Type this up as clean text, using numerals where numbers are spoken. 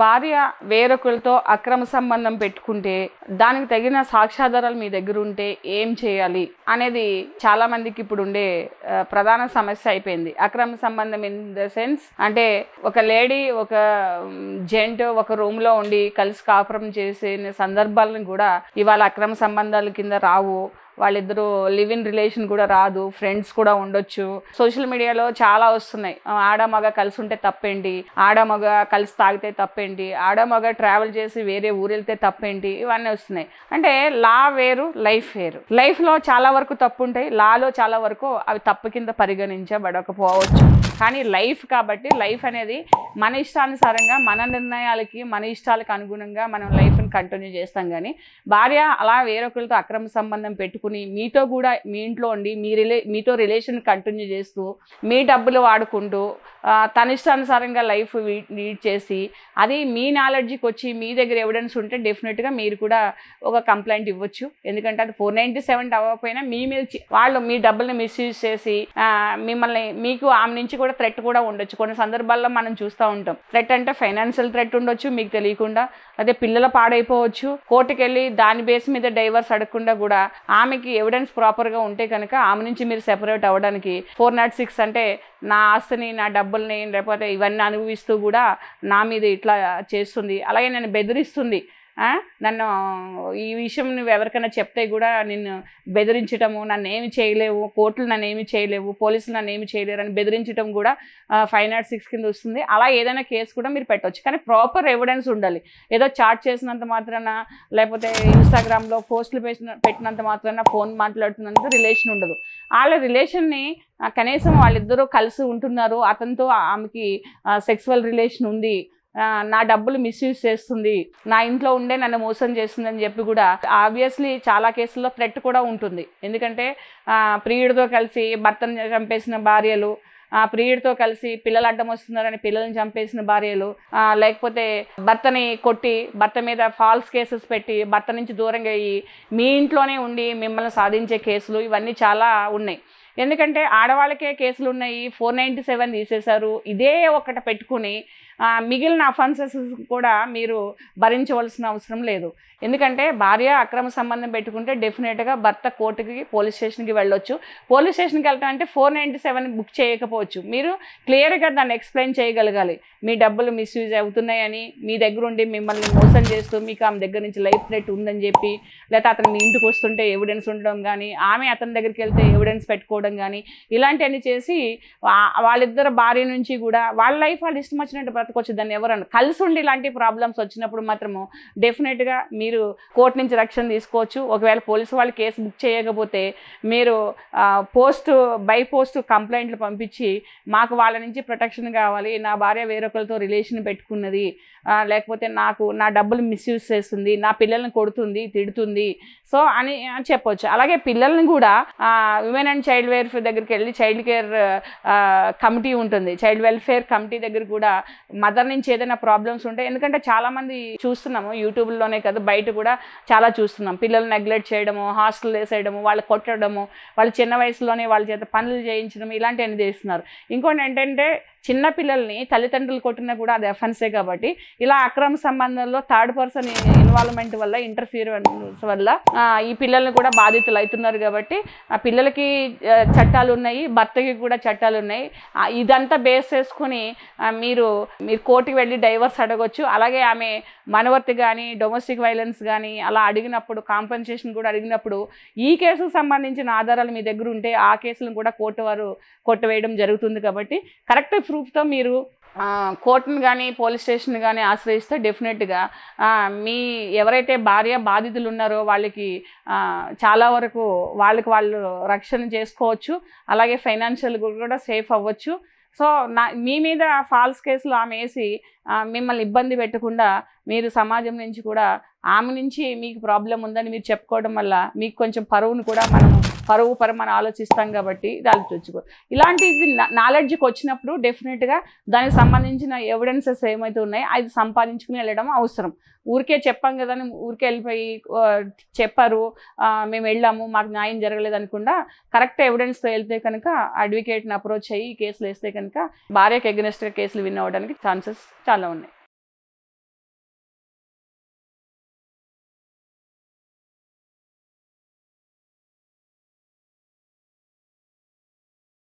భార్య వేరొకరితో అక్రమ సంబంధం పెట్టుకుంటే దానికి తగిన సాక్ష్యాధారాలు మీ దగ్గర ఉంటే ఏం చేయాలి అనేది చాలా మందికి ఇప్పుడు ఉండే ప్రధాన సమస్య అయిపోయింది. అక్రమ సంబంధం ఇన్ ద సెన్స్ అంటే ఒక లేడీ ఒక జెంట్ ఒక రూమ్ లో ఉండి కలిసి కాపురం చేసిన సందర్భాలను కూడా ఇవాళ అక్రమ సంబంధాల కింద రావు. వాళ్ళిద్దరూ లివ్ ఇన్ రిలేషన్ కూడా రాదు, ఫ్రెండ్స్ కూడా ఉండొచ్చు. సోషల్ మీడియాలో చాలా వస్తున్నాయి. ఆడ మగ కలిసి ఉంటే తప్పేంటి, ఆడ మగ కలిసి తాగితే తప్పేంటి, ఆడ మగ ట్రావెల్ చేసి వేరే ఊరు వెళ్తే తప్పేంటి, ఇవన్నీ వస్తున్నాయి. అంటే లా వేరు, లైఫ్ వేరు. లైఫ్లో చాలా వరకు తప్పు ఉంటాయి, లాలో చాలా వరకు అవి తప్పు కింద పరిగణించబడకపోవచ్చు. కానీ లైఫ్ కాబట్టి లైఫ్ అనేది మన ఇష్టానుసారంగా మన నిర్ణయాలకి మన ఇష్టాలకు అనుగుణంగా మనం లైఫ్ని కంటిన్యూ చేస్తాం. కానీ భార్య అలా వేరొకరితో అక్రమ సంబంధం పెట్టుకుని మీతో కూడా మీ ఇంట్లో ఉండి మీతో రిలేషన్ కంటిన్యూ చేస్తూ మీ డబ్బులు వాడుకుంటూ తన ఇష్టానుసారంగా లైఫ్ లీడ్ చేసి అది మీ నాలెడ్జ్కి వచ్చి మీ దగ్గర ఎవిడెన్స్ ఉంటే డెఫినెట్గా మీరు కూడా ఒక కంప్లైంట్ ఇవ్వచ్చు. ఎందుకంటే అది 497 అవ్వకపోయినా మీ మీద వాళ్ళు మీ డబ్బుల్ని మిస్యూజ్ చేసి మిమ్మల్ని మీకు ఆమె నుంచి కూడా థ్రెట్ కూడా ఉండొచ్చు. కొన్ని సందర్భాల్లో మనం చూస్తూ ఉంటాం. థ్రెట్ అంటే ఫైనాన్షియల్ థ్రెట్ ఉండొచ్చు మీకు తెలియకుండా, అదే పిల్లల పాడైపోవచ్చు. కోర్టుకు వెళ్ళి దాని బేస్ మీద డైవర్స్ అడగకుండా కూడా ఆమెకి ఎవిడెన్స్ ప్రాపర్గా ఉంటే కనుక ఆమె నుంచి మీరు సెపరేట్ అవ్వడానికి 406 అంటే నా ఆస్తిని నా డబ్బుల్ని లేకపోతే ఇవన్నీ అనుభవిస్తూ కూడా నా మీద ఇట్లా చేస్తుంది, అలాగే నన్ను బెదిరిస్తుంది, నన్ను ఈ విషయం నువ్వు ఎవరికైనా చెప్తే కూడా నిన్ను బెదిరించటము, నన్ను ఏమి చేయలేవు, కోర్టులు నన్ను ఏమి చేయలేవు, పోలీసులు నన్ను ఏమి చేయలేరు అని బెదిరించడం కూడా 506 కింద వస్తుంది. అలా ఏదైనా కేసు కూడా మీరు పెట్టవచ్చు. కానీ ప్రాపర్ ఎవిడెన్స్ ఉండాలి. ఏదో చాట్ చేసినంత మాత్రాన లేకపోతే ఇన్స్టాగ్రామ్లో పోస్టులు పెట్టినంత మాత్రాన ఫోన్ మాట్లాడుతున్నంత రిలేషన్ ఉండదు. వాళ్ళ రిలేషన్ని కనీసం వాళ్ళిద్దరూ కలిసి ఉంటున్నారు, అతనితో ఆమెకి సెక్సువల్ రిలేషన్ ఉంది, నా డబ్బులు మిస్యూజ్ చేస్తుంది, నా ఇంట్లో ఉండే నన్ను మోసం చేస్తుంది అని చెప్పి కూడా ఆబ్వియస్లీ చాలా కేసుల్లో థ్రెట్ కూడా ఉంటుంది. ఎందుకంటే ప్రియుడితో కలిసి భర్తను చంపేసిన భార్యలు, ప్రియుడితో కలిసి పిల్లలు అడ్డం వస్తున్నారని పిల్లల్ని చంపేసిన భార్యలు, లేకపోతే భర్తని కొట్టి భర్త మీద ఫాల్స్ కేసెస్ పెట్టి భర్త నుంచి దూరంగా అయ్యి మీ ఇంట్లోనే ఉండి మిమ్మల్ని సాధించే కేసులు ఇవన్నీ చాలా ఉన్నాయి. ఎందుకంటే ఆడవాళ్ళకే కేసులు ఉన్నాయి, 497 తీసేశారు. ఇదే ఒకటి పెట్టుకుని మిగిలిన అఫెన్సెస్ కూడా మీరు భరించవలసిన అవసరం లేదు. ఎందుకంటే భార్య అక్రమ సంబంధం పెట్టుకుంటే డెఫినెట్గా భర్త కోర్టుకి పోలీస్ స్టేషన్కి వెళ్ళొచ్చు. పోలీస్ స్టేషన్కి వెళ్తా అంటే 497 బుక్ చేయకపోవచ్చు. మీరు క్లియర్గా దాన్ని ఎక్స్ప్లెయిన్ చేయగలగాలి. మీ డబ్బులు మిస్యూజ్ అవుతున్నాయని, మీ దగ్గర ఉండి మిమ్మల్ని మోసం చేస్తూ మీకు ఆమె దగ్గర నుంచి లైఫ్ థ్రెట్ ఉందని చెప్పి, లేకపోతే అతను మీ ఇంటికి వస్తుంటే ఎవిడెన్స్ ఉండడం కానీ, ఆమె అతని దగ్గరికి వెళ్తే ఎవిడెన్స్ పెట్టుకోవడం కానీ, ఇలాంటివన్నీ చేసి వాళ్ళిద్దరు భార్య నుంచి కూడా వాళ్ళ లైఫ్ వాళ్ళు ఇష్టం వచ్చినట్టు బ్రతకొచ్చు. దాన్ని ఎవరన్నా కలిసి ఉండి ఇలాంటి ప్రాబ్లమ్స్ వచ్చినప్పుడు మాత్రము డెఫినెట్గా మీరు కోర్టు నుంచి రక్షణ తీసుకోవచ్చు. ఒకవేళ పోలీసు వాళ్ళు కేసు బుక్ చేయకపోతే మీరు బై పోస్ట్ కంప్లైంట్లు పంపించి మాకు వాళ్ళ నుంచి ప్రొటెక్షన్ కావాలి, నా భార్య వేరొకరితో రిలేషన్ పెట్టుకున్నది, లేకపోతే నా డబ్బులు మిస్యూజ్ చేస్తుంది, నా పిల్లల్ని కొడుతుంది, తిడుతుంది, సో అని చెప్పవచ్చు. అలాగే పిల్లల్ని కూడా విమెన్ అండ్ చైల్డ్ వెల్ఫేర్ దగ్గరికి వెళ్ళి చైల్డ్ కేర్ కమిటీ ఉంటుంది, చైల్డ్ వెల్ఫేర్ కమిటీ దగ్గర కూడా మదర్ నుంచి ఏదైనా ప్రాబ్లమ్స్ ఉంటాయి. ఎందుకంటే చాలామంది చూస్తున్నాము, యూట్యూబ్లోనే కాదు బయట కూడా చాలా చూస్తున్నాం. పిల్లలు నెగ్లెక్ట్ చేయడము, హాస్టల్ వేసేయడము, వాళ్ళు కొట్టడము, వాళ్ళు చిన్న వయసులోనే వాళ్ళ చేత పనులు చేయించడం, ఇలాంటివన్నీ చేస్తున్నారు. ఇంకోటి ఏంటంటే చిన్న పిల్లల్ని తల్లిదండ్రులు కొట్టినా కూడా అది అఫెన్సే. కాబట్టి ఇలా అక్రమ సంబంధంలో థర్డ్ పర్సన్ ఇన్వాల్వ్మెంట్ వల్ల, ఇంటర్ఫియరెన్స్ వల్ల ఈ పిల్లల్ని కూడా బాధితులు అవుతున్నారు. కాబట్టి ఆ పిల్లలకి చట్టాలు ఉన్నాయి, భర్తకి కూడా చట్టాలు ఉన్నాయి. ఇదంతా బేస్ చేసుకుని మీరు కోర్టుకి వెళ్ళి డైవర్స్ అడగొచ్చు. అలాగే ఆమె మనవర్తి కానీ డొమెస్టిక్ వైలెన్స్ కానీ అలా అడిగినప్పుడు, కాంపెన్సేషన్ కూడా అడిగినప్పుడు ఈ కేసుకు సంబంధించిన ఆధారాలు మీ దగ్గర ఉంటే ఆ కేసులను కూడా కోర్టు వారు కొట్టివేయడం జరుగుతుంది. కాబట్టి కరెక్ట్ ప్రూఫ్తో మీరు కోర్టును కానీ పోలీస్ స్టేషన్ కానీ ఆశ్రయిస్తే డెఫినెట్గా మీ ఎవరైతే భార్య బాధితులు ఉన్నారో వాళ్ళకి చాలా వరకు వాళ్ళు రక్షణ చేసుకోవచ్చు. అలాగే ఫైనాన్షియల్ కూడా సేఫ్ అవ్వచ్చు. సో మీ మీద ఫాల్స్ కేసులు ఆమె వేసి మిమ్మల్ని ఇబ్బంది పెట్టకుండా మీరు సమాజం నుంచి కూడా ఆమె నుంచి మీకు ప్రాబ్లం ఉందని మీరు చెప్పుకోవడం వల్ల మీకు కొంచెం పరువును కూడా మనం ఆలోచిస్తాం. కాబట్టి ఇది ఆలోచించుకో. ఇలాంటిది నాలెడ్జ్కి వచ్చినప్పుడు డెఫినెట్గా దానికి సంబంధించిన ఎవిడెన్సెస్ ఏమైతే ఉన్నాయో అది సంపాదించుకుని వెళ్ళడం అవసరం. ఊరికే చెప్పాం కదా అని ఊరికే వెళ్ళిపోయి చెప్పారు మేము వెళ్ళాము మాకు న్యాయం జరగలేదు అనుకుండా కరెక్ట్ ఎవిడెన్స్తో వెళ్తే కనుక అడ్వకేట్ని అప్రోచ్ అయ్యి కేసులు వేస్తే కనుక భార్యకు ఎగనెస్ట్గా కేసులు విన్ అవ్వడానికి ఛాన్సెస్ చాలా ఉన్నాయి.